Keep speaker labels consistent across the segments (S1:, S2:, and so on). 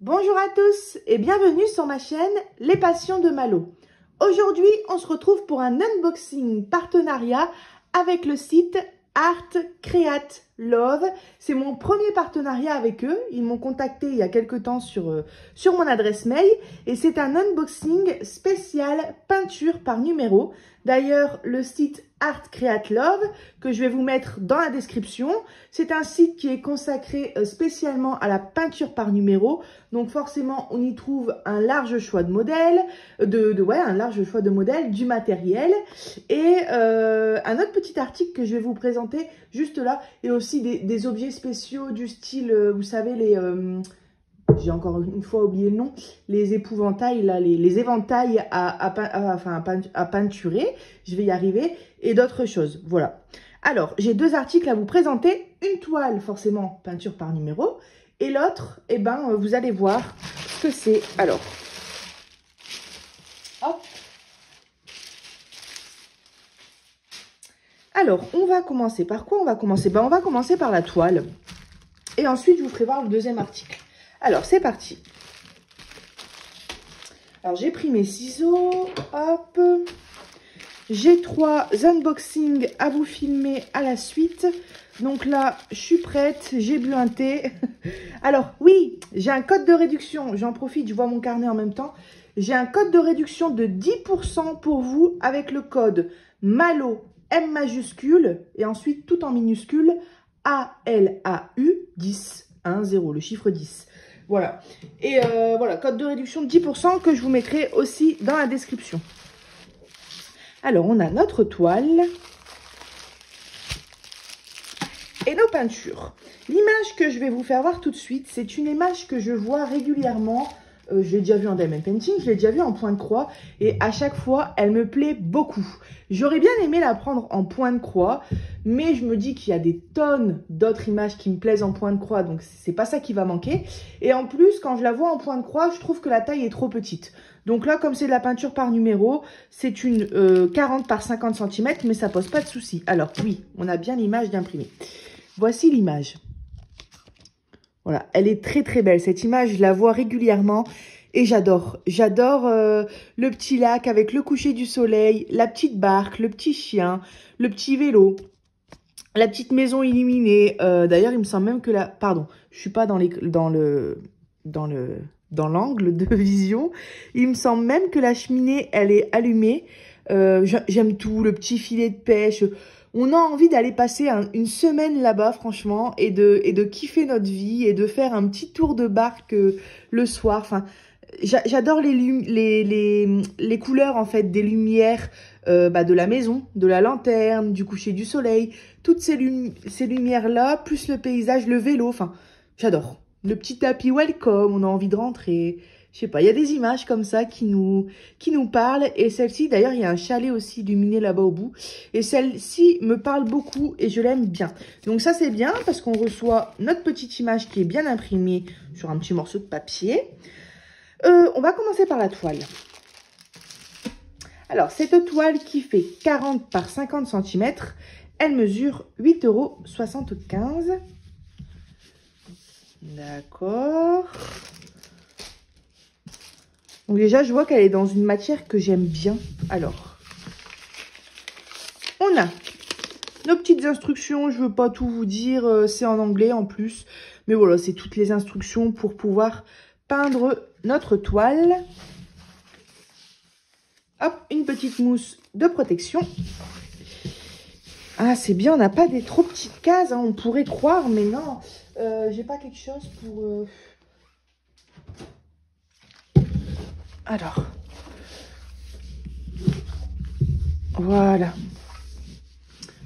S1: Bonjour à tous et bienvenue sur ma chaîne Les Passions de Malo. Aujourd'hui, on se retrouve pour un unboxing partenariat avec le site Art Create Love. C'est mon premier partenariat avec eux. Ils m'ont contacté il y a quelques temps sur mon adresse mail et c'est un unboxing spécial peinture par numéro. D'ailleurs, le site Art Create Love que je vais vous mettre dans la description, c'est un site qui est consacré spécialement à la peinture par numéro. Donc forcément, on y trouve un large choix de modèles, un large choix de modèles, du matériel et un autre petit article que je vais vous présenter juste là et aussi des objets spéciaux du style, vous savez, les... j'ai encore une fois oublié le nom, les épouvantails, là, les éventails à peinturer, je vais y arriver, et d'autres choses, voilà. Alors, j'ai deux articles à vous présenter, une toile, forcément, peinture par numéro, et l'autre, eh ben, vous allez voir ce que c'est. Alors, hop. Alors, on va commencer par quoi? On va commencer par la toile, et ensuite, je vous ferai voir le deuxième article. Alors, c'est parti. Alors, j'ai pris mes ciseaux. Hop. J'ai 3 unboxings à vous filmer à la suite. Donc là, je suis prête. J'ai bu un thé. Alors, oui, j'ai un code de réduction. J'en profite, je vois mon carnet en même temps. J'ai un code de réduction de 10% pour vous avec le code MALO, M majuscule, et ensuite tout en minuscule, ALAU 10, 0, le chiffre 10. Voilà. Et voilà, code de réduction de 10% que je vous mettrai aussi dans la description. Alors, on a notre toile et nos peintures. L'image que je vais vous faire voir tout de suite, c'est une image que je vois régulièrement. Je l'ai déjà vue en diamond painting, je l'ai déjà vue en point de croix et à chaque fois, elle me plaît beaucoup. J'aurais bien aimé la prendre en point de croix, mais je me dis qu'il y a des tonnes d'autres images qui me plaisent en point de croix, donc c'est pas ça qui va manquer. Et en plus, quand je la vois en point de croix, je trouve que la taille est trop petite. Donc là, comme c'est de la peinture par numéro, c'est une 40 par 50 cm, mais ça pose pas de souci. Alors oui, on a bien l'image d'imprimer. Voici l'image. Voilà, elle est très très belle. Cette image, je la vois régulièrement et j'adore. J'adore le petit lac avec le coucher du soleil, la petite barque, le petit chien, le petit vélo, la petite maison illuminée. D'ailleurs, il me semble même que la... Pardon, je suis pas dans l'angle de vision. Il me semble même que la cheminée, elle est allumée. J'aime tout, le petit filet de pêche. On a envie d'aller passer une semaine là-bas, franchement, et de kiffer notre vie et de faire un petit tour de barque le soir. Enfin, j'adore les couleurs, en fait, des lumières de la maison, de la lanterne, du coucher du soleil. Toutes ces lumières-là, plus le paysage, le vélo. Enfin, j'adore. Le petit tapis welcome, on a envie de rentrer. Je sais pas, il y a des images comme ça qui nous parlent. Et celle-ci, d'ailleurs, il y a un chalet aussi illuminé là-bas au bout. Et celle-ci me parle beaucoup et je l'aime bien. Donc ça, c'est bien parce qu'on reçoit notre petite image qui est bien imprimée sur un petit morceau de papier. On va commencer par la toile. Alors, cette toile qui fait 40 par 50 cm, elle mesure 8,75 €. D'accord. Donc déjà, je vois qu'elle est dans une matière que j'aime bien. Alors, on a nos petites instructions. Je ne veux pas tout vous dire, c'est en anglais en plus. Mais voilà, c'est toutes les instructions pour pouvoir peindre notre toile. Hop, une petite mousse de protection. Ah, c'est bien, on n'a pas des trop petites cases, hein, on pourrait croire, mais non. J'ai pas quelque chose pour... Alors, voilà.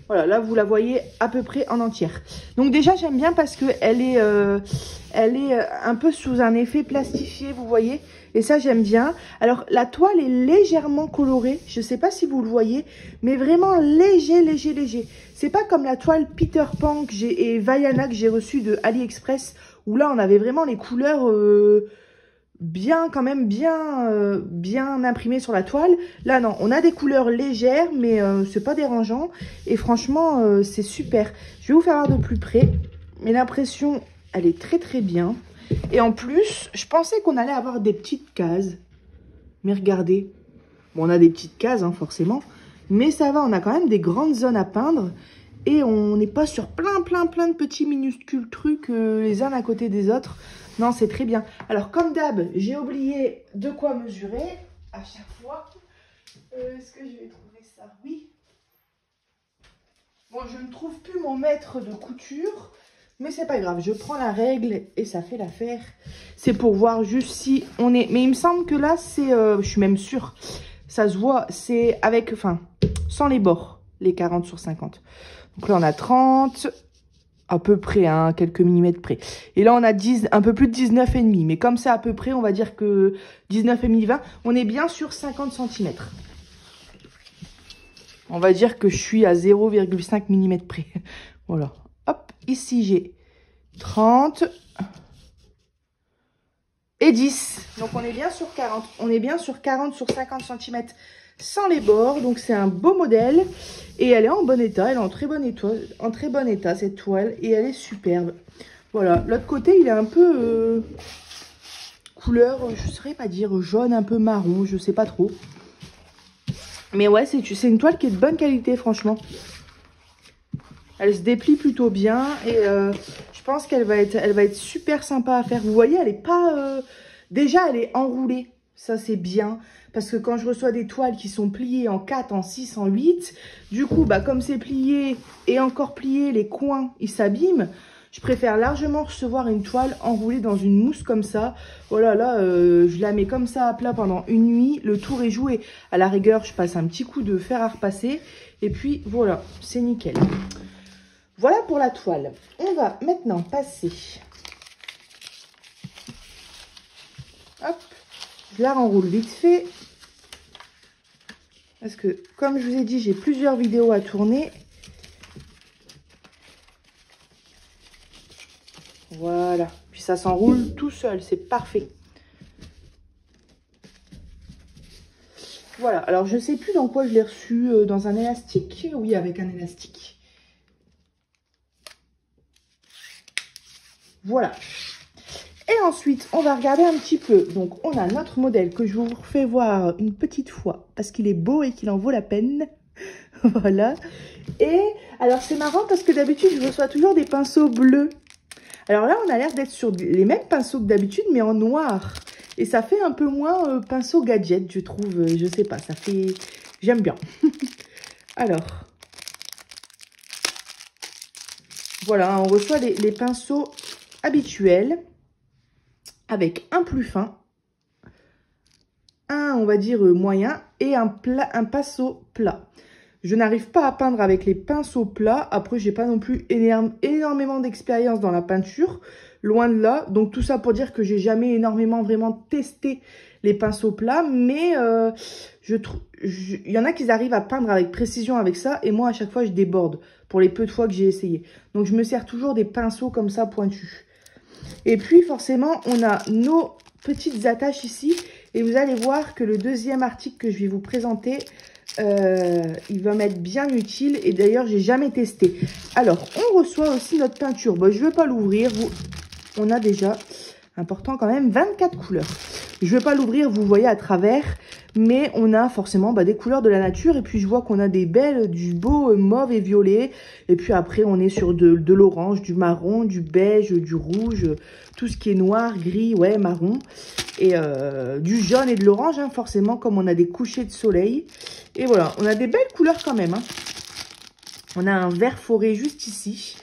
S1: Voilà, là, vous la voyez à peu près en entière. Donc déjà, j'aime bien parce qu'elle est, un peu sous un effet plastifié, vous voyez. Et ça, j'aime bien. Alors, la toile est légèrement colorée. Je ne sais pas si vous le voyez, mais vraiment léger. C'est pas comme la toile Peter Pan et Vaiana que j'ai reçue de AliExpress, où là, on avait vraiment les couleurs... bien imprimé sur la toile. Là non, on a des couleurs légères mais c'est pas dérangeant et franchement c'est super. Je vais vous faire voir de plus près, mais l'impression elle est très bien Et en plus, je pensais qu'on allait avoir des petites cases. Mais regardez. Bon, on a des petites cases, hein, forcément. Mais ça va, on a quand même des grandes zones à peindre. Et on n'est pas sur plein de petits minuscules trucs les uns à côté des autres. Non, c'est très bien. Alors, comme d'hab, j'ai oublié de quoi mesurer à chaque fois. Est-ce que je vais trouver ça? Oui. Bon, je ne trouve plus mon mètre de couture. Mais c'est pas grave, je prends la règle et ça fait l'affaire. C'est pour voir juste si on est... Mais il me semble que là, c'est... je suis même sûre. Ça se voit, c'est avec... Enfin, sans les bords, les 40 sur 50. Donc là, on a 30, à peu près, hein, quelques millimètres près. Et là, on a 10, un peu plus de 19,5. Mais comme c'est à peu près, on va dire que 19,5, 20, on est bien sur 50 cm. On va dire que je suis à 0,5 mm près. Voilà. Hop, ici, j'ai 30 et 10. Donc, on est bien sur 40. On est bien sur 40 sur 50 cm sans les bords. Donc, c'est un beau modèle. Et elle est en bon état. Elle est en très bon état, cette toile. Et elle est superbe. Voilà. L'autre côté, il est un peu couleur, je ne saurais pas dire, jaune, un peu marron. Je ne sais pas trop. Mais ouais, c'est une toile qui est de bonne qualité, franchement. Elle se déplie plutôt bien. Et je pense qu'elle va être super sympa à faire. Vous voyez, elle est pas... déjà, elle est enroulée. Ça, c'est bien. Parce que quand je reçois des toiles qui sont pliées en 4, en 6, en 8, du coup, bah, comme c'est plié et encore plié, les coins, ils s'abîment. Je préfère largement recevoir une toile enroulée dans une mousse comme ça. Voilà, là, je la mets comme ça à plat pendant une nuit. Le tour est joué. À la rigueur, je passe un petit coup de fer à repasser. Et puis, voilà, c'est nickel. Voilà pour la toile. On va maintenant passer... Hop, je la renroule vite fait. Parce que, comme je vous ai dit, j'ai plusieurs vidéos à tourner. Voilà. Puis ça s'enroule tout seul, c'est parfait. Voilà. Alors, je ne sais plus dans quoi je l'ai reçu. Dans un élastique? Oui, avec un élastique. Voilà. Et ensuite, on va regarder un petit peu. Donc, on a notre modèle que je vous refais voir une petite fois. Parce qu'il est beau et qu'il en vaut la peine. Voilà. Et, alors, c'est marrant parce que d'habitude, je reçois toujours des pinceaux bleus. Alors là, on a l'air d'être sur les mêmes pinceaux que d'habitude, mais en noir. Et ça fait un peu moins pinceau gadget, je trouve. Je sais pas, ça fait... J'aime bien. Alors. Voilà, on reçoit les pinceaux habituels. Avec un plus fin. Un, on va dire, moyen. Et un pinceau plat. Je n'arrive pas à peindre avec les pinceaux plats. Après, j'ai pas non plus énormément d'expérience dans la peinture. Loin de là. Donc, tout ça pour dire que j'ai jamais énormément vraiment testé les pinceaux plats. Mais il y en a qui arrivent à peindre avec précision avec ça. Et moi, à chaque fois, je déborde pour les peu de fois que j'ai essayé. Donc, je me sers toujours des pinceaux comme ça pointus. Et puis, forcément, on a nos petites attaches ici. Et vous allez voir que le deuxième article que je vais vous présenter... il va m'être bien utile et d'ailleurs j'ai jamais testé. Alors on reçoit aussi notre peinture. Bon, je ne vais pas l'ouvrir. On a déjà, important quand même, 24 couleurs. Je ne vais pas l'ouvrir, vous voyez à travers, mais on a forcément des couleurs de la nature. Et puis je vois qu'on a des belles, du beau mauve et violet. Et puis après on est sur de l'orange, du marron, du beige, du rouge, tout ce qui est noir, gris, ouais, marron. Et du jaune et de l'orange, hein, forcément, comme on a des couchers de soleil. Et voilà, on a des belles couleurs quand même. Hein. On a un vert forêt juste ici.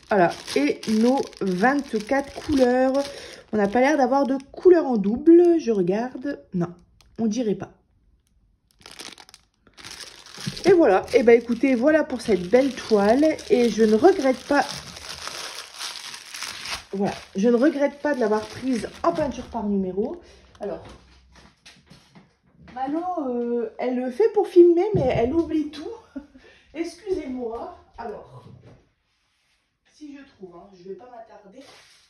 S1: Voilà, et nos 24 couleurs. On n'a pas l'air d'avoir de couleurs en double. Je regarde. Non, on dirait pas. Et voilà, et ben écoutez, voilà pour cette belle toile. Et je ne regrette pas... Voilà, je ne regrette pas de l'avoir prise en peinture par numéro. Alors, Malo, elle le fait pour filmer, mais elle oublie tout. Excusez-moi. Alors, si je trouve, hein, je ne vais pas m'attarder.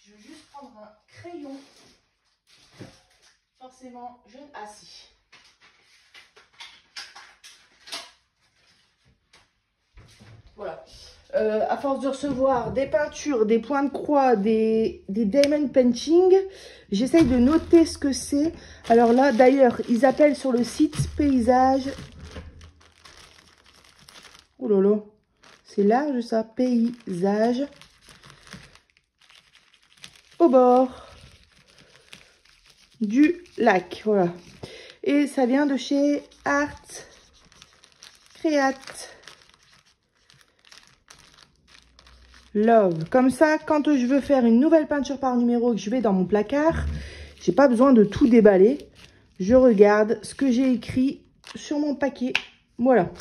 S1: Je vais juste prendre un crayon. Forcément, je... Ah si. Voilà. à force de recevoir des peintures, des points de croix, des diamond painting, j'essaye de noter ce que c'est. Alors là, d'ailleurs, ils appellent sur le site paysage. Oh là là, c'est large ça, paysage au bord du lac, voilà. Et ça vient de chez Art Create Love. Comme ça, quand je veux faire une nouvelle peinture par numéro et que je vais dans mon placard, j'ai pas besoin de tout déballer. Je regarde ce que j'ai écrit sur mon paquet. Voilà.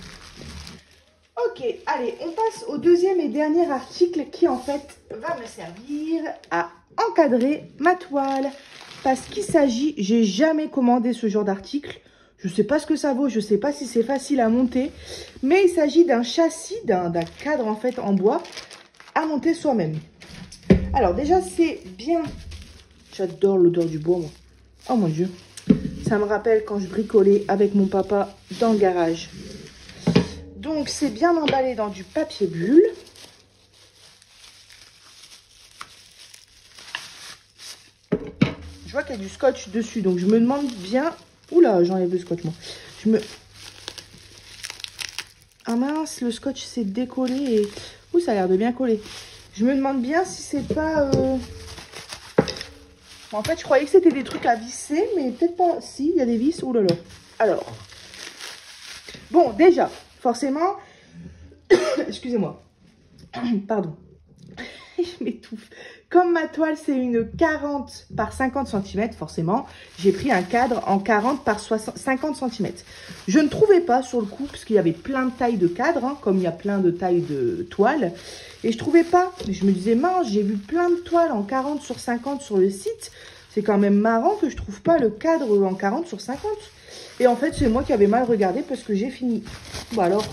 S1: Ok, allez, on passe au deuxième et dernier article qui en fait va me servir à encadrer ma toile. Parce qu'il s'agit, j'ai jamais commandé ce genre d'article. Je sais pas ce que ça vaut, je sais pas si c'est facile à monter. Mais il s'agit d'un châssis, d'un cadre en fait en bois à monter soi-même. Alors déjà c'est bien, j'adore l'odeur du bois moi. Oh mon dieu, ça me rappelle quand je bricolais avec mon papa dans le garage. Donc c'est bien emballé dans du papier bulle. Je vois qu'il y a du scotch dessus, donc je me demande bien... Oula, j'enlève le scotch moi. Ah mince, le scotch s'est décollé et... Ouh, ça a l'air de bien coller. Je me demande bien si c'est pas... En fait, je croyais que c'était des trucs à visser, mais peut-être pas. Si, il y a des vis. Ouh là là. Alors. Bon, déjà, forcément... Excusez-moi. Pardon. Je m'étouffe. Comme ma toile, c'est une 40 par 50 cm, forcément, j'ai pris un cadre en 40 par 50 cm. Je ne trouvais pas sur le coup, parce qu'il y avait plein de tailles de cadres, hein, comme il y a plein de tailles de toiles. Et je trouvais pas. Je me disais, mince, j'ai vu plein de toiles en 40 sur 50 sur le site. C'est quand même marrant que je trouve pas le cadre en 40 sur 50. Et en fait, c'est moi qui avais mal regardé parce que j'ai fini. Bon alors,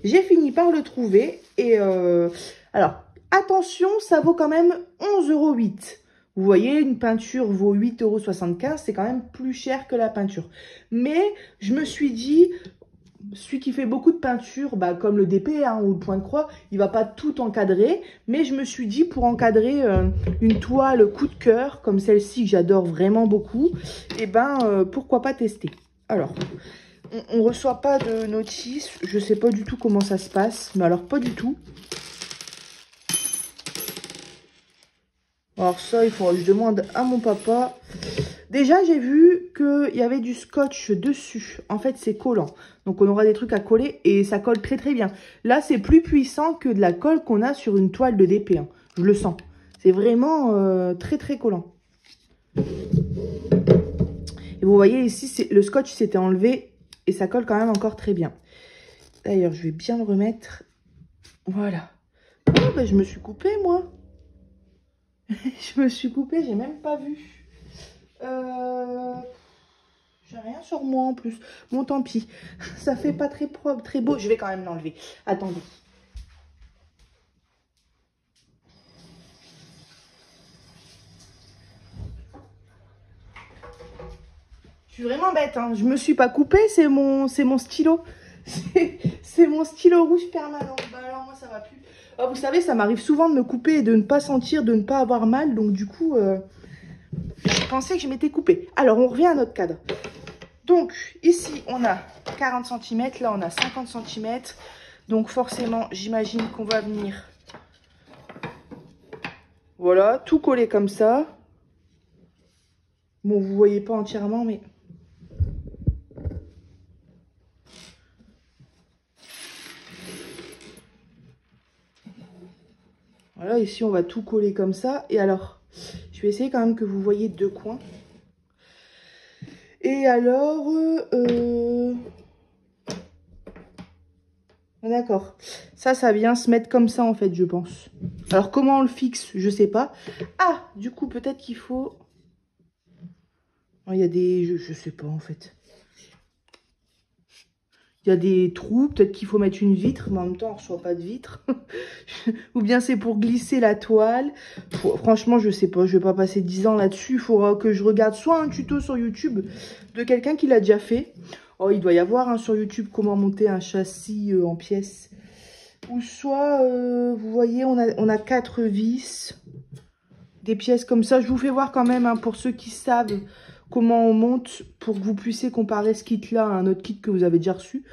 S1: j'ai fini par le trouver. Et alors... Attention, ça vaut quand même 11,08 €. Vous voyez, une peinture vaut 8,75 €. C'est quand même plus cher que la peinture. Mais je me suis dit, celui qui fait beaucoup de peinture, bah, comme le DP hein, ou le point de croix, il va pas tout encadrer. Mais je me suis dit, pour encadrer une toile coup de cœur, comme celle-ci que j'adore vraiment beaucoup, et ben pourquoi pas tester. Alors, on ne reçoit pas de notice. Je sais pas du tout comment ça se passe. Mais alors, pas du tout. Alors ça, il faudra que je demande à mon papa. Déjà, j'ai vu qu'il y avait du scotch dessus. En fait, c'est collant. Donc, on aura des trucs à coller et ça colle très très bien. Là, c'est plus puissant que de la colle qu'on a sur une toile de DP. Hein. Je le sens. C'est vraiment très très collant. Et vous voyez ici, le scotch s'était enlevé et ça colle quand même encore très bien. D'ailleurs, je vais bien le remettre. Voilà. Oh, bah, je me suis coupée, moi. Je me suis coupée, j'ai même pas vu. J'ai rien sur moi en plus. Bon, tant pis. Ça fait pas très propre, très beau. Je vais quand même l'enlever. Attendez. Je suis vraiment bête, hein. Je me suis pas coupée, c'est mon stylo. C'est mon stylo rouge permanent. Bah alors moi ça va plus. Oh, vous savez, ça m'arrive souvent de me couper et de ne pas sentir, de ne pas avoir mal. Donc du coup, je pensais que je m'étais coupée. Alors on revient à notre cadre. Donc ici on a 40 cm, là on a 50 cm. Donc forcément, j'imagine qu'on va venir, voilà, tout coller comme ça. Bon, vous voyez pas entièrement, mais... Voilà, ici on va tout coller comme ça. Et alors, je vais essayer quand même que vous voyez deux coins. Et alors, d'accord. Ça vient se mettre comme ça en fait, je pense. Alors comment on le fixe, je sais pas. Ah, du coup peut-être qu'il faut... Il y a des... Je sais pas en fait. Il y a des trous, peut-être qu'il faut mettre une vitre, mais en même temps, on ne reçoit pas de vitre. Ou bien c'est pour glisser la toile. Franchement, je sais pas, je vais pas passer 10 ans là-dessus. Il faudra que je regarde soit un tuto sur YouTube de quelqu'un qui l'a déjà fait. Oh, il doit y avoir sur YouTube comment monter un châssis en pièces. Ou soit, vous voyez, on a 4 vis. Des pièces comme ça. Je vous fais voir quand même, hein, pour ceux qui savent comment on monte, pour que vous puissiez comparer ce kit-là à un autre kit que vous avez déjà reçu.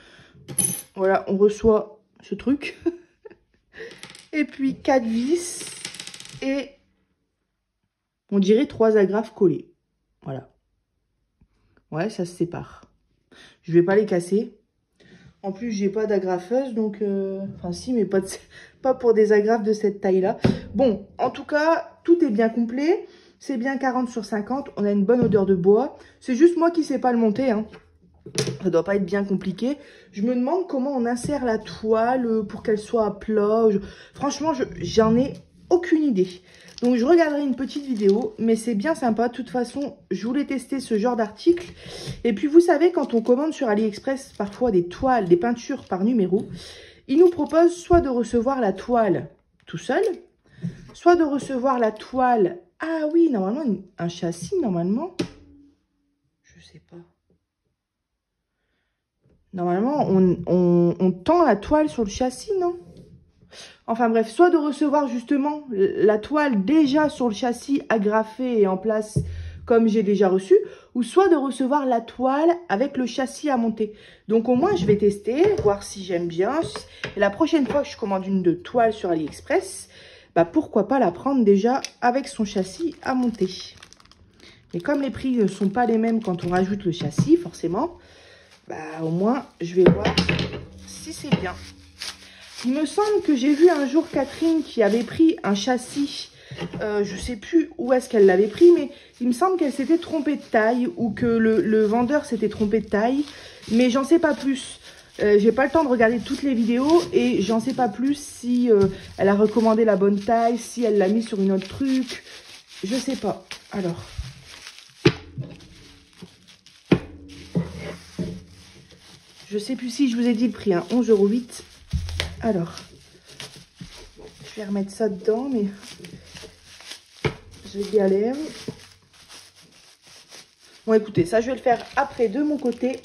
S1: Voilà, on reçoit ce truc. Et puis 4 vis. Et on dirait 3 agrafes collées. Voilà. Ouais, ça se sépare. Je vais pas les casser. En plus, j'ai pas d'agrafeuse, donc... Enfin, si, mais pas pour des agrafes de cette taille-là. Bon, en tout cas, tout est bien complet. C'est bien 40 sur 50. On a une bonne odeur de bois. C'est juste moi qui sais pas le monter, hein. Ça doit pas être bien compliqué. Je me demande comment on insère la toile pour qu'elle soit à plat. Franchement, j'en ai aucune idée. Donc, je regarderai une petite vidéo, mais c'est bien sympa. De toute façon, je voulais tester ce genre d'article. Et puis, vous savez, quand on commande sur AliExpress, parfois des toiles, des peintures par numéro, ils nous proposent soit de recevoir la toile tout seul, soit de recevoir la toile... Ah oui, normalement, un châssis, normalement. Je sais pas. Normalement, on tend la toile sur le châssis, non? Enfin bref, soit de recevoir justement la toile déjà sur le châssis agrafée et en place comme j'ai déjà reçu, ou soit de recevoir la toile avec le châssis à monter. Donc au moins je vais tester, voir si j'aime bien. Et la prochaine fois que je commande une de toile sur AliExpress, bah pourquoi pas la prendre déjà avec son châssis à monter. Et comme les prix ne sont pas les mêmes quand on rajoute le châssis, forcément, bah au moins je vais voir si c'est bien. Il me semble que j'ai vu un jour Catherine qui avait pris un châssis, je sais plus où est-ce qu'elle l'avait pris, mais il me semble qu'elle s'était trompée de taille ou que le vendeur s'était trompé de taille, mais j'en sais pas plus. J'ai pas le temps de regarder toutes les vidéos et j'en sais pas plus si elle a recommandé la bonne taille, si elle l'a mis sur une autre truc, je sais pas. Alors... Je sais plus si je vous ai dit le prix, hein, 11,08 €. Alors, je vais remettre ça dedans, mais je galère. Bon, écoutez, ça, je vais le faire après de mon côté.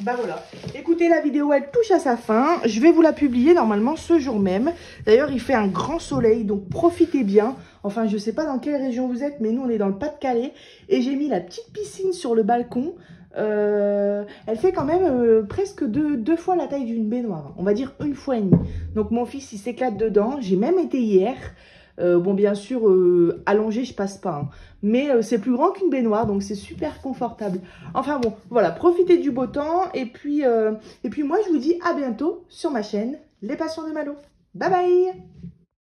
S1: Bah voilà. Écoutez, la vidéo, elle touche à sa fin. Je vais vous la publier normalement ce jour même. D'ailleurs, il fait un grand soleil, donc profitez bien. Enfin, je sais pas dans quelle région vous êtes, mais nous, on est dans le Pas-de-Calais. Et j'ai mis la petite piscine sur le balcon. Elle fait quand même presque deux fois la taille d'une baignoire. On va dire 1 fois et demie. Donc, mon fils, il s'éclate dedans. J'ai même été hier. Bon, bien sûr, allongé, je passe pas. Hein. Mais c'est plus grand qu'une baignoire, donc c'est super confortable. Enfin bon, voilà, profitez du beau temps. Et puis moi, je vous dis à bientôt sur ma chaîne Les Passions de Malo. Bye bye!